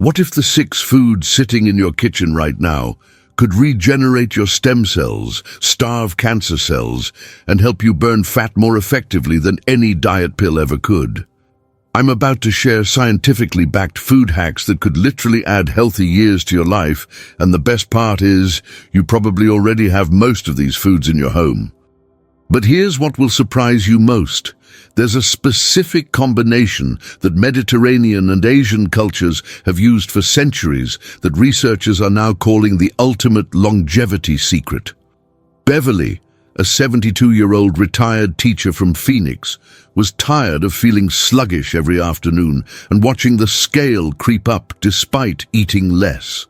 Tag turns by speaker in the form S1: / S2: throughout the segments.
S1: What if the 6 foods sitting in your kitchen right now could regenerate your stem cells, starve cancer cells, and help you burn fat more effectively than any diet pill ever could? I'm about to share scientifically backed food hacks that could literally add healthy years to your life, and the best part is, you probably already have most of these foods in your home. But here's what will surprise you most. There's a specific combination that Mediterranean and Asian cultures have used for centuries that researchers are now calling the ultimate longevity secret. Beverly, a 72-year-old retired teacher from Phoenix, was tired of feeling sluggish every afternoon and watching the scale creep up despite eating less.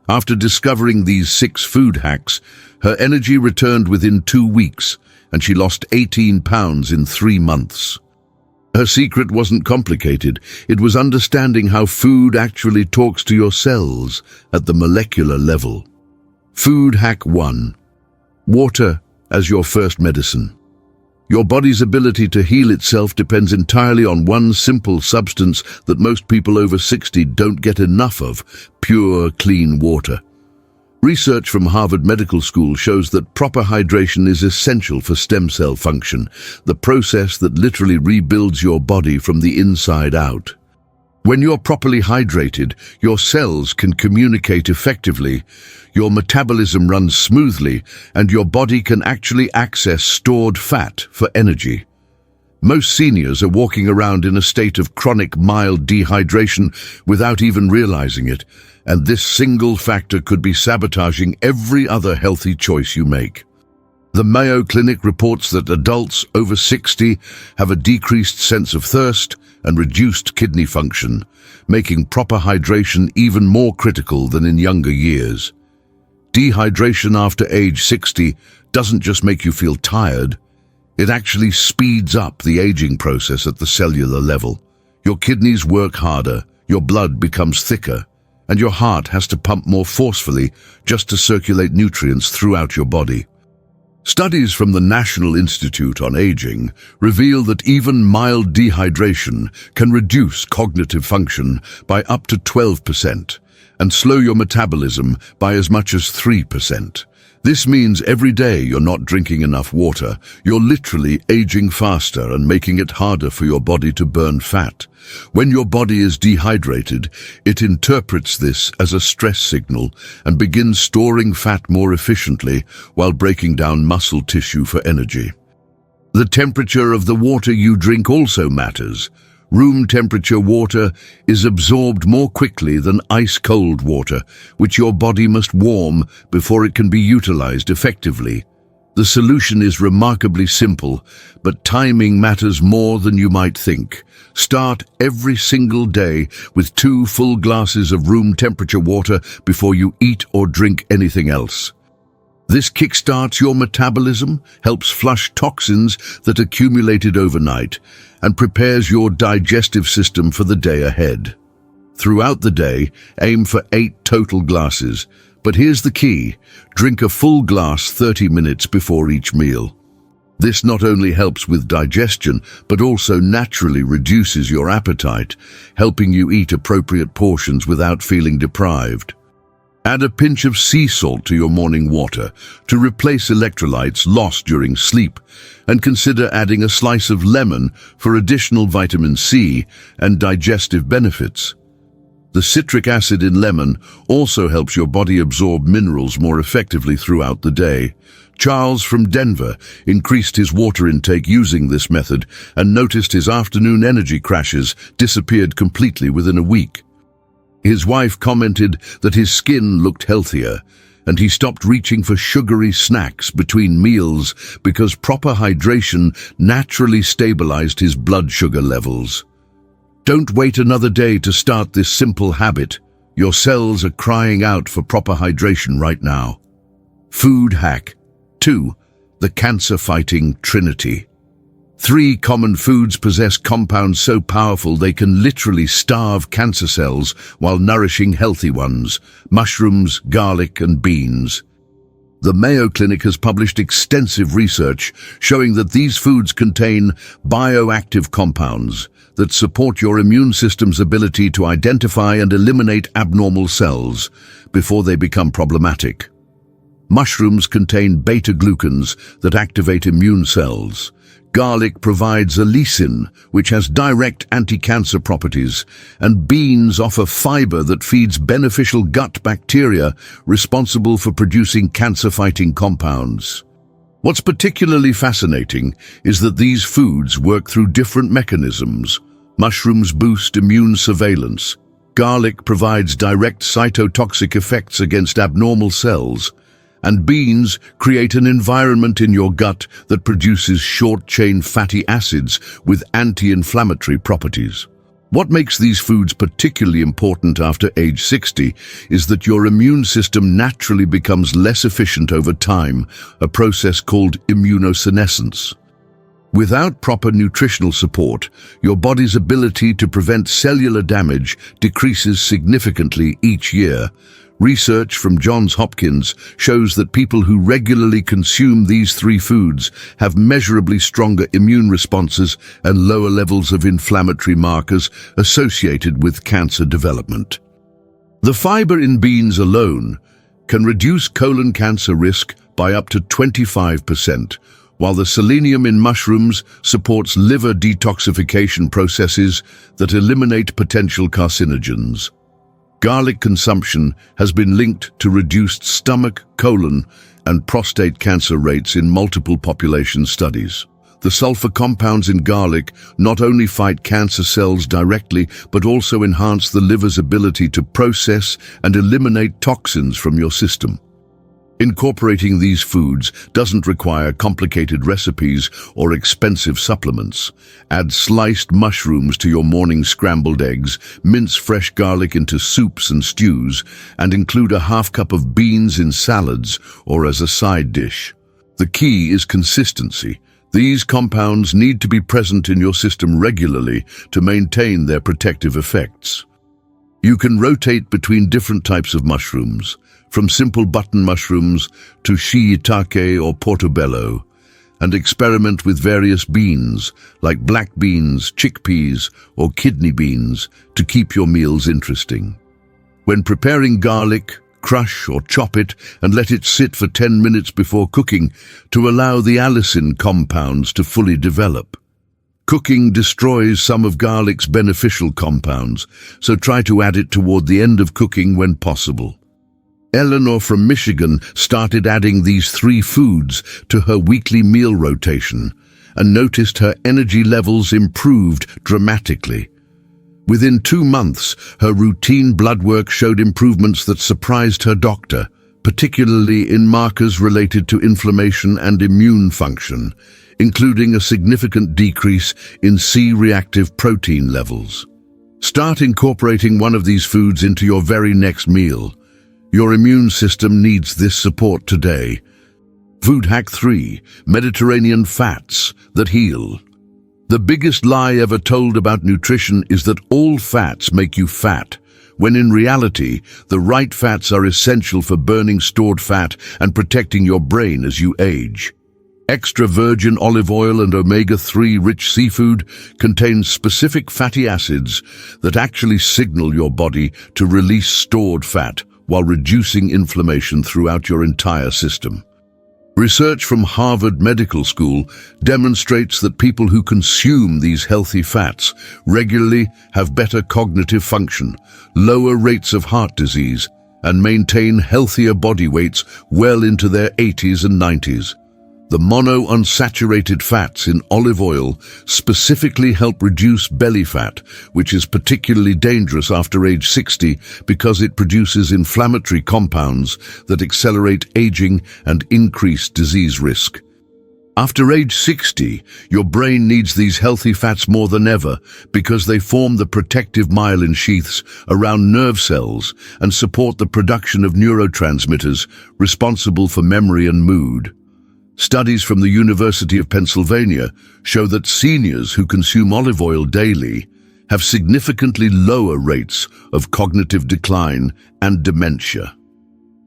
S1: After discovering these 6 food hacks, her energy returned within 2 weeks, and she lost 18 pounds in 3 months. Her secret wasn't complicated. It was understanding how food actually talks to your cells at the molecular level. Food hack 1. Water as your first medicine. Your body's ability to heal itself depends entirely on one simple substance that most people over 60 don't get enough of: pure, clean water. Research from Harvard Medical School shows that proper hydration is essential for stem cell function, the process that literally rebuilds your body from the inside out. When you're properly hydrated, your cells can communicate effectively, your metabolism runs smoothly, and your body can actually access stored fat for energy. Most seniors are walking around in a state of chronic mild dehydration without even realizing it, and this single factor could be sabotaging every other healthy choice you make. The Mayo Clinic reports that adults over 60 have a decreased sense of thirst and reduced kidney function, making proper hydration even more critical than in younger years. Dehydration after age 60 doesn't just make you feel tired, it actually speeds up the aging process at the cellular level. Your kidneys work harder, your blood becomes thicker, and your heart has to pump more forcefully just to circulate nutrients throughout your body. Studies from the National Institute on Aging reveal that even mild dehydration can reduce cognitive function by up to 12% and slow your metabolism by as much as 3%. This means every day you're not drinking enough water, you're literally aging faster and making it harder for your body to burn fat. When your body is dehydrated, it interprets this as a stress signal and begins storing fat more efficiently while breaking down muscle tissue for energy. The temperature of the water you drink also matters. Room temperature water is absorbed more quickly than ice-cold water, which your body must warm before it can be utilized effectively. The solution is remarkably simple, but timing matters more than you might think. Start every single day with 2 full glasses of room temperature water before you eat or drink anything else. This kickstarts your metabolism, helps flush toxins that accumulated overnight, and prepares your digestive system for the day ahead. Throughout the day, aim for 8 total glasses, but here's the key: drink a full glass 30 minutes before each meal. This not only helps with digestion, but also naturally reduces your appetite, helping you eat appropriate portions without feeling deprived. Add a pinch of sea salt to your morning water to replace electrolytes lost during sleep, and consider adding a slice of lemon for additional vitamin C and digestive benefits. The citric acid in lemon also helps your body absorb minerals more effectively throughout the day. Charles from Denver increased his water intake using this method and noticed his afternoon energy crashes disappeared completely within a week. His wife commented that his skin looked healthier, and he stopped reaching for sugary snacks between meals because proper hydration naturally stabilized his blood sugar levels. Don't wait another day to start this simple habit. Your cells are crying out for proper hydration right now. Food hack 2. The cancer-fighting trinity. 3 common foods possess compounds so powerful they can literally starve cancer cells while nourishing healthy ones: mushrooms, garlic, and beans. The Mayo Clinic has published extensive research showing that these foods contain bioactive compounds that support your immune system's ability to identify and eliminate abnormal cells before they become problematic. Mushrooms contain beta-glucans that activate immune cells. Garlic provides allicin, which has direct anti-cancer properties, and beans offer fiber that feeds beneficial gut bacteria responsible for producing cancer-fighting compounds. What's particularly fascinating is that these foods work through different mechanisms. Mushrooms boost immune surveillance. Garlic provides direct cytotoxic effects against abnormal cells, and beans create an environment in your gut that produces short-chain fatty acids with anti-inflammatory properties. What makes these foods particularly important after age 60 is that your immune system naturally becomes less efficient over time, a process called immunosenescence. Without proper nutritional support, your body's ability to prevent cellular damage decreases significantly each year. Research from Johns Hopkins shows that people who regularly consume these three foods have measurably stronger immune responses and lower levels of inflammatory markers associated with cancer development. The fiber in beans alone can reduce colon cancer risk by up to 25%, while the selenium in mushrooms supports liver detoxification processes that eliminate potential carcinogens. Garlic consumption has been linked to reduced stomach, colon, and prostate cancer rates in multiple population studies. The sulfur compounds in garlic not only fight cancer cells directly, but also enhance the liver's ability to process and eliminate toxins from your system. Incorporating these foods doesn't require complicated recipes or expensive supplements. Add sliced mushrooms to your morning scrambled eggs, mince fresh garlic into soups and stews, and include a half cup of beans in salads or as a side dish. The key is consistency. These compounds need to be present in your system regularly to maintain their protective effects. You can rotate between different types of mushrooms, from simple button mushrooms to shiitake or portobello, and experiment with various beans like black beans, chickpeas, or kidney beans to keep your meals interesting. When preparing garlic, crush or chop it and let it sit for 10 minutes before cooking to allow the allicin compounds to fully develop. Cooking destroys some of garlic's beneficial compounds, so try to add it toward the end of cooking when possible. Eleanor from Michigan started adding these three foods to her weekly meal rotation and noticed her energy levels improved dramatically. Within 2 months, her routine blood work showed improvements that surprised her doctor, particularly in markers related to inflammation and immune function, including a significant decrease in C-reactive protein levels. Start incorporating one of these foods into your very next meal. Your immune system needs this support today. Food Hack 3: Mediterranean Fats That Heal. The biggest lie ever told about nutrition is that all fats make you fat, when in reality, the right fats are essential for burning stored fat and protecting your brain as you age. Extra virgin olive oil and omega-3 rich seafood contain specific fatty acids that actually signal your body to release stored fat while reducing inflammation throughout your entire system. Research from Harvard Medical School demonstrates that people who consume these healthy fats regularly have better cognitive function, lower rates of heart disease, and maintain healthier body weights well into their 80s and 90s. The monounsaturated fats in olive oil specifically help reduce belly fat, which is particularly dangerous after age 60 because it produces inflammatory compounds that accelerate aging and increase disease risk. After age 60, your brain needs these healthy fats more than ever because they form the protective myelin sheaths around nerve cells and support the production of neurotransmitters responsible for memory and mood. Studies from the University of Pennsylvania show that seniors who consume olive oil daily have significantly lower rates of cognitive decline and dementia.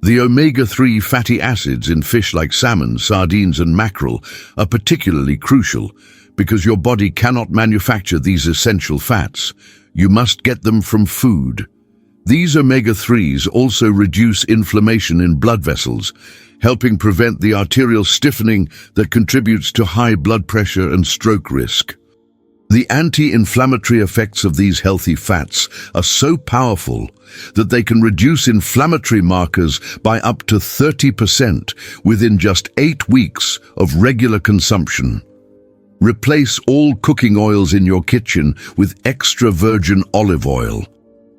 S1: The omega-3 fatty acids in fish like salmon, sardines, and mackerel are particularly crucial because your body cannot manufacture these essential fats. You must get them from food. These omega-3s also reduce inflammation in blood vessels, helping prevent the arterial stiffening that contributes to high blood pressure and stroke risk. The anti-inflammatory effects of these healthy fats are so powerful that they can reduce inflammatory markers by up to 30% within just 8 weeks of regular consumption. Replace all cooking oils in your kitchen with extra virgin olive oil,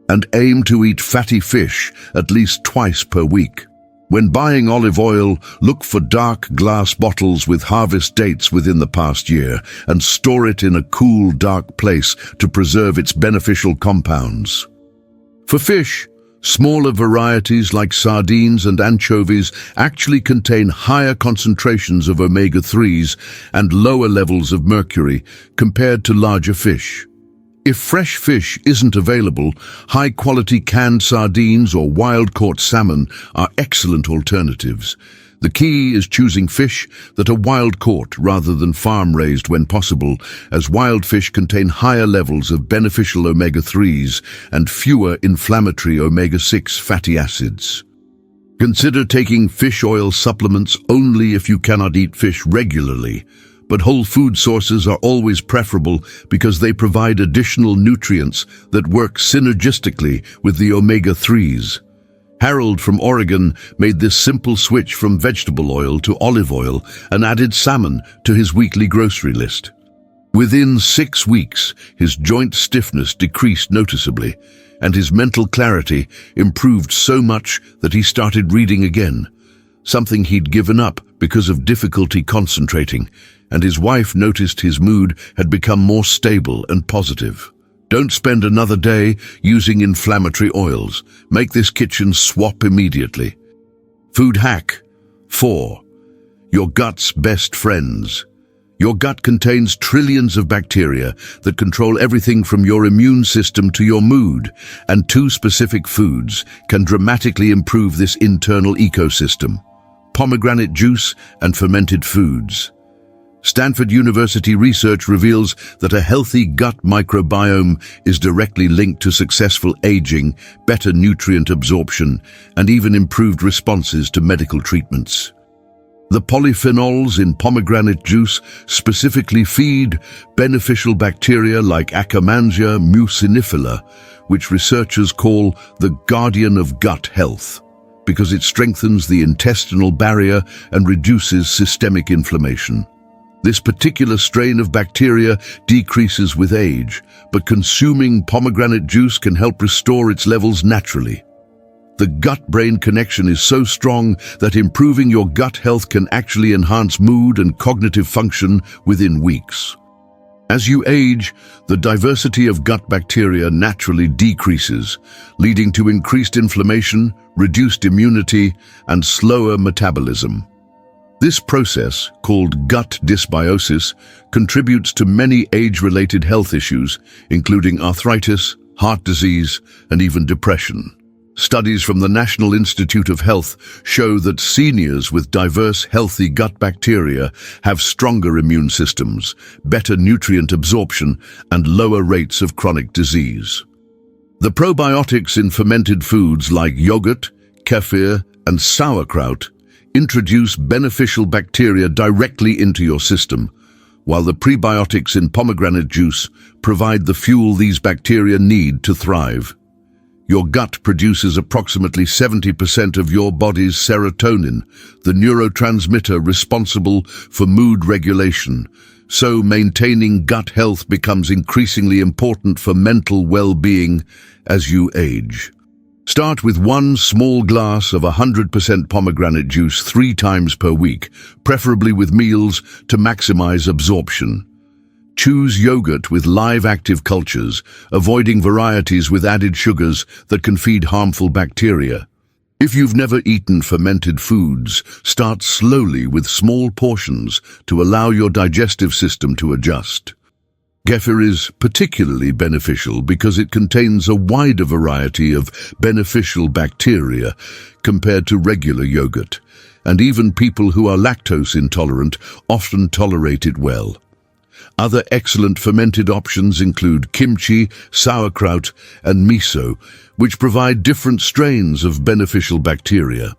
S1: and aim to eat fatty fish at least twice per week. When buying olive oil, look for dark glass bottles with harvest dates within the past year and store it in a cool, dark place to preserve its beneficial compounds. For fish, smaller varieties like sardines and anchovies actually contain higher concentrations of omega-3s and lower levels of mercury compared to larger fish. If fresh fish isn't available, high-quality canned sardines or wild-caught salmon are excellent alternatives. The key is choosing fish that are wild-caught rather than farm-raised when possible, as wild fish contain higher levels of beneficial omega-3s and fewer inflammatory omega-6 fatty acids. Consider taking fish oil supplements only if you cannot eat fish regularly. But whole food sources are always preferable because they provide additional nutrients that work synergistically with the omega-3s. Harold from Oregon made this simple switch from vegetable oil to olive oil and added salmon to his weekly grocery list. Within 6 weeks, his joint stiffness decreased noticeably, and his mental clarity improved so much that he started reading again, something he'd given up because of difficulty concentrating, and his wife noticed his mood had become more stable and positive. Don't spend another day using inflammatory oils. Make this kitchen swap immediately. Food hack 4. Your gut's best friends. Your gut contains trillions of bacteria that control everything from your immune system to your mood, and 2 specific foods can dramatically improve this internal ecosystem: pomegranate juice and fermented foods. Stanford University research reveals that a healthy gut microbiome is directly linked to successful aging, better nutrient absorption, and even improved responses to medical treatments. The polyphenols in pomegranate juice specifically feed beneficial bacteria like Akkermansia mucinifera, which researchers call the guardian of gut health, because it strengthens the intestinal barrier and reduces systemic inflammation. This particular strain of bacteria decreases with age, but consuming pomegranate juice can help restore its levels naturally. The gut-brain connection is so strong that improving your gut health can actually enhance mood and cognitive function within weeks. As you age, the diversity of gut bacteria naturally decreases, leading to increased inflammation, reduced immunity, and slower metabolism. This process, called gut dysbiosis, contributes to many age-related health issues, including arthritis, heart disease, and even depression. Studies from the National Institute of Health show that seniors with diverse, healthy gut bacteria have stronger immune systems, better nutrient absorption, and lower rates of chronic disease. The probiotics in fermented foods like yogurt, kefir, and sauerkraut introduce beneficial bacteria directly into your system, while the prebiotics in pomegranate juice provide the fuel these bacteria need to thrive. Your gut produces approximately 70% of your body's serotonin, the neurotransmitter responsible for mood regulation, so maintaining gut health becomes increasingly important for mental well-being as you age. Start with 1 small glass of 100% pomegranate juice 3 times per week, preferably with meals, to maximize absorption. Choose yogurt with live active cultures, avoiding varieties with added sugars that can feed harmful bacteria. If you've never eaten fermented foods, start slowly with small portions to allow your digestive system to adjust. Kefir is particularly beneficial because it contains a wider variety of beneficial bacteria compared to regular yogurt, and even people who are lactose intolerant often tolerate it well. Other excellent fermented options include kimchi, sauerkraut, and miso, which provide different strains of beneficial bacteria.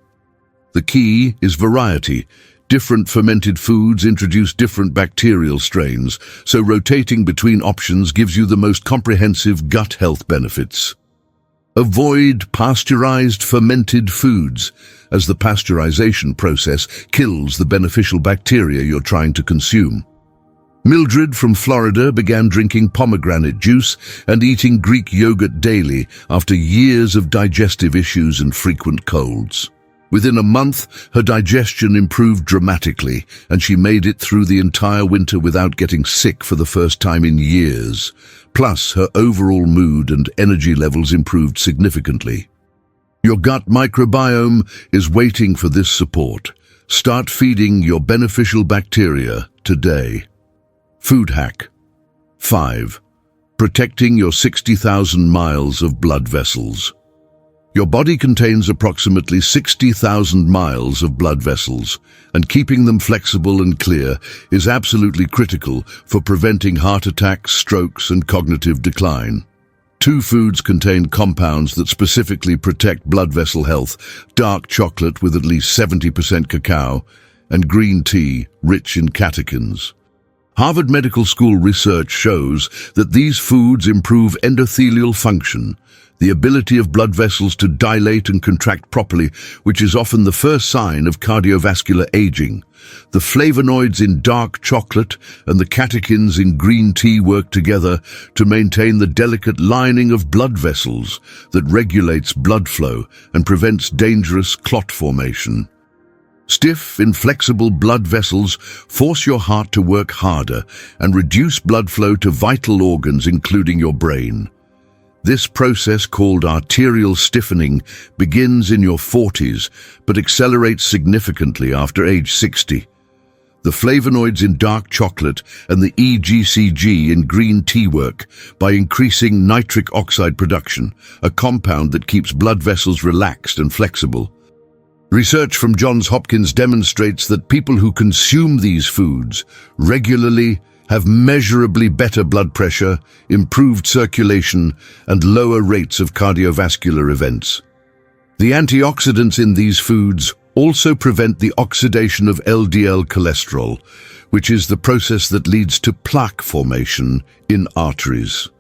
S1: The key is variety. Different fermented foods introduce different bacterial strains, so rotating between options gives you the most comprehensive gut health benefits. Avoid pasteurized fermented foods, as the pasteurization process kills the beneficial bacteria you're trying to consume. Mildred from Florida began drinking pomegranate juice and eating Greek yogurt daily after years of digestive issues and frequent colds. Within a month, her digestion improved dramatically, and she made it through the entire winter without getting sick for the first time in years. Plus, her overall mood and energy levels improved significantly. Your gut microbiome is waiting for this support. Start feeding your beneficial bacteria today. Food hack. 5. Protecting your 60,000 miles of blood vessels. Your body contains approximately 60,000 miles of blood vessels, and keeping them flexible and clear is absolutely critical for preventing heart attacks, strokes, and cognitive decline. 2 foods contain compounds that specifically protect blood vessel health: dark chocolate with at least 70% cacao, and green tea rich in catechins. Harvard Medical School research shows that these foods improve endothelial function, the ability of blood vessels to dilate and contract properly, which is often the first sign of cardiovascular aging. The flavonoids in dark chocolate and the catechins in green tea work together to maintain the delicate lining of blood vessels that regulates blood flow and prevents dangerous clot formation. Stiff, inflexible blood vessels force your heart to work harder and reduce blood flow to vital organs, including your brain. This process, called arterial stiffening, begins in your 40s, but accelerates significantly after age 60. The flavonoids in dark chocolate and the EGCG in green tea work by increasing nitric oxide production, a compound that keeps blood vessels relaxed and flexible. Research from Johns Hopkins demonstrates that people who consume these foods regularly have measurably better blood pressure, improved circulation, and lower rates of cardiovascular events. The antioxidants in these foods also prevent the oxidation of LDL cholesterol, which is the process that leads to plaque formation in arteries.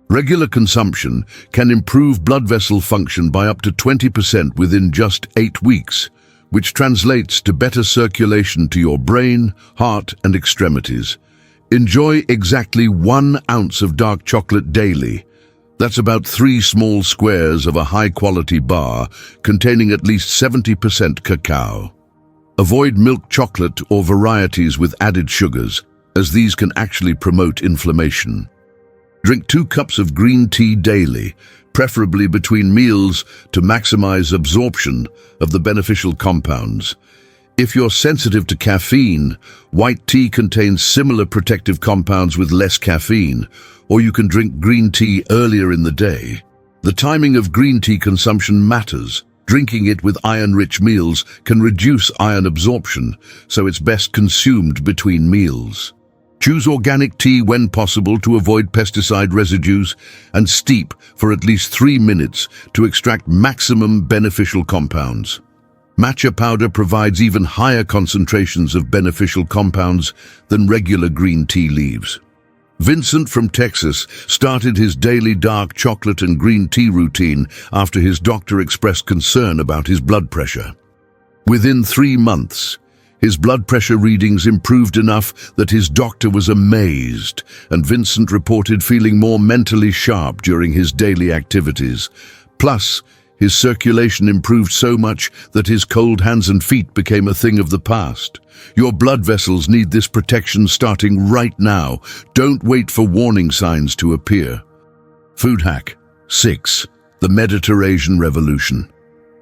S1: Regular consumption can improve blood vessel function by up to 20% within just 8 weeks, which translates to better circulation to your brain, heart, and extremities. Enjoy exactly 1 ounce of dark chocolate daily. That's about 3 small squares of a high-quality bar containing at least 70% cacao. Avoid milk chocolate or varieties with added sugars, as these can actually promote inflammation. Drink 2 cups of green tea daily, preferably between meals, to maximize absorption of the beneficial compounds. If you're sensitive to caffeine, white tea contains similar protective compounds with less caffeine, or you can drink green tea earlier in the day. The timing of green tea consumption matters. Drinking it with iron-rich meals can reduce iron absorption, so it's best consumed between meals. Choose organic tea when possible to avoid pesticide residues, and steep for at least 3 minutes to extract maximum beneficial compounds. Matcha powder provides even higher concentrations of beneficial compounds than regular green tea leaves. Vincent from Texas started his daily dark chocolate and green tea routine after his doctor expressed concern about his blood pressure. Within 3 months, his blood pressure readings improved enough that his doctor was amazed, and Vincent reported feeling more mentally sharp during his daily activities. Plus, his circulation improved so much that his cold hands and feet became a thing of the past. Your blood vessels need this protection starting right now. Don't wait for warning signs to appear. Food hack. 6. The Mediterranean Revolution.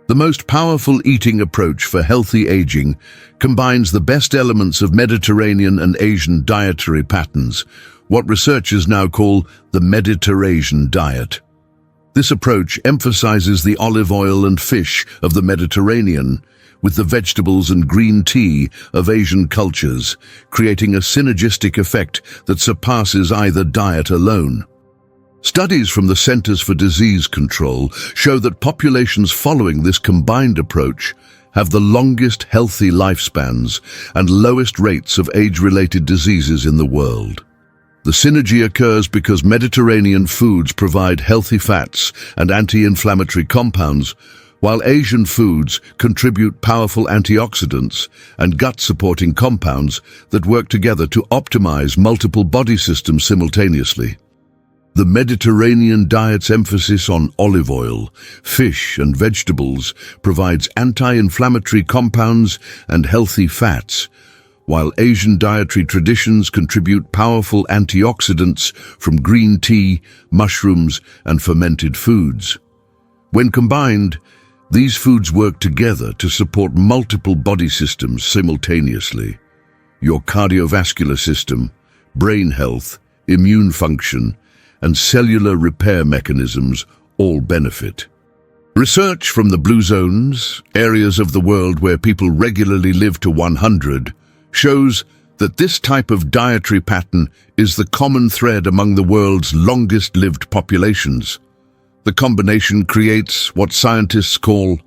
S1: The most powerful eating approach for healthy aging combines the best elements of Mediterranean and Asian dietary patterns, what researchers now call the Mediterranean diet. This approach emphasizes the olive oil and fish of the Mediterranean, with the vegetables and green tea of Asian cultures, creating a synergistic effect that surpasses either diet alone. Studies from the Centers for Disease Control show that populations following this combined approach have the longest healthy lifespans and lowest rates of age-related diseases in the world. The synergy occurs because Mediterranean foods provide healthy fats and anti-inflammatory compounds, while Asian foods contribute powerful antioxidants and gut-supporting compounds that work together to optimize multiple body systems simultaneously. The Mediterranean diet's emphasis on olive oil, fish, and vegetables provides anti-inflammatory compounds and healthy fats, while Asian dietary traditions contribute powerful antioxidants from green tea, mushrooms, and fermented foods. When combined, these foods work together to support multiple body systems simultaneously. Your cardiovascular system, brain health, immune function, and cellular repair mechanisms all benefit. Research from the Blue Zones, areas of the world where people regularly live to 100, shows that this type of dietary pattern is the common thread among the world's longest-lived populations. The combination creates what scientists call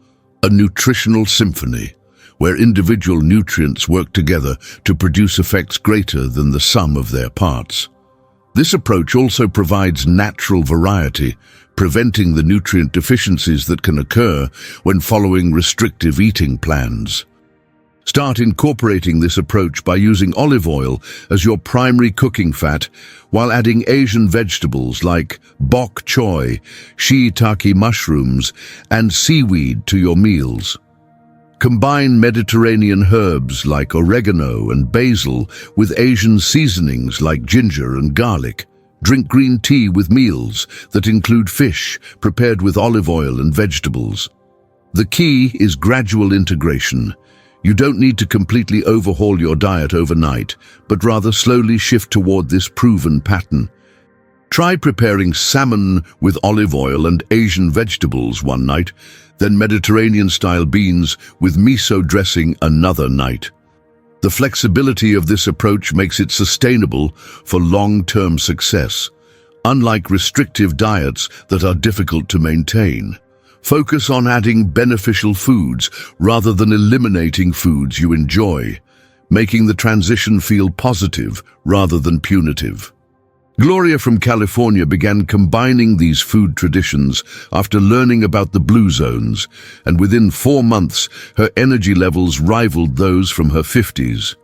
S1: a nutritional symphony, where individual nutrients work together to produce effects greater than the sum of their parts. This approach also provides natural variety, preventing the nutrient deficiencies that can occur when following restrictive eating plans. Start incorporating this approach by using olive oil as your primary cooking fat, while adding Asian vegetables like bok choy, shiitake mushrooms, and seaweed to your meals. Combine Mediterranean herbs like oregano and basil with Asian seasonings like ginger and garlic. Drink green tea with meals that include fish prepared with olive oil and vegetables. The key is gradual integration. You don't need to completely overhaul your diet overnight, but rather slowly shift toward this proven pattern. Try preparing salmon with olive oil and Asian vegetables one night, then Mediterranean-style beans with miso dressing another night. The flexibility of this approach makes it sustainable for long-term success, unlike restrictive diets that are difficult to maintain. Focus on adding beneficial foods rather than eliminating foods you enjoy, making the transition feel positive rather than punitive. Gloria from California began combining these food traditions after learning about the Blue Zones, and within 4 months, her energy levels rivaled those from her 50s.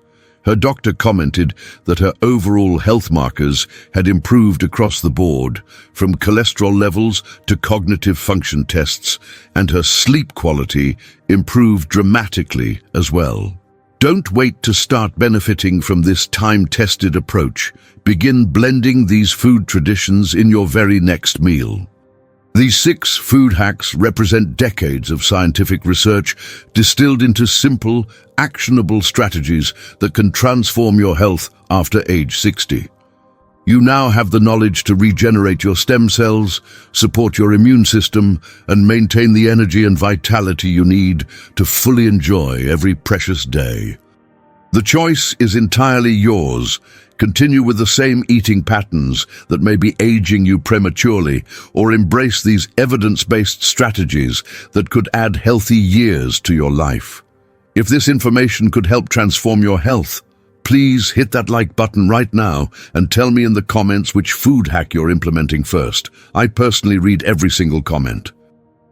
S1: Her doctor commented that her overall health markers had improved across the board, from cholesterol levels to cognitive function tests, and her sleep quality improved dramatically as well. Don't wait to start benefiting from this time-tested approach. Begin blending these food traditions in your very next meal. These 6 food hacks represent decades of scientific research distilled into simple, actionable strategies that can transform your health after age 60. You now have the knowledge to regenerate your stem cells, support your immune system, and maintain the energy and vitality you need to fully enjoy every precious day. The choice is entirely yours. Continue with the same eating patterns that may be aging you prematurely, or embrace these evidence-based strategies that could add healthy years to your life. If this information could help transform your health, please hit that like button right now and tell me in the comments which food hack you're implementing first. I personally read every single comment.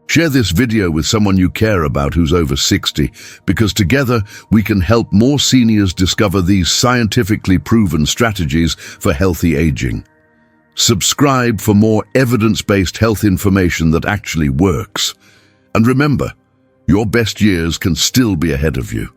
S1: Share this video with someone you care about who's over 60, because together we can help more seniors discover these scientifically proven strategies for healthy aging. Subscribe for more evidence-based health information that actually works. And remember, your best years can still be ahead of you.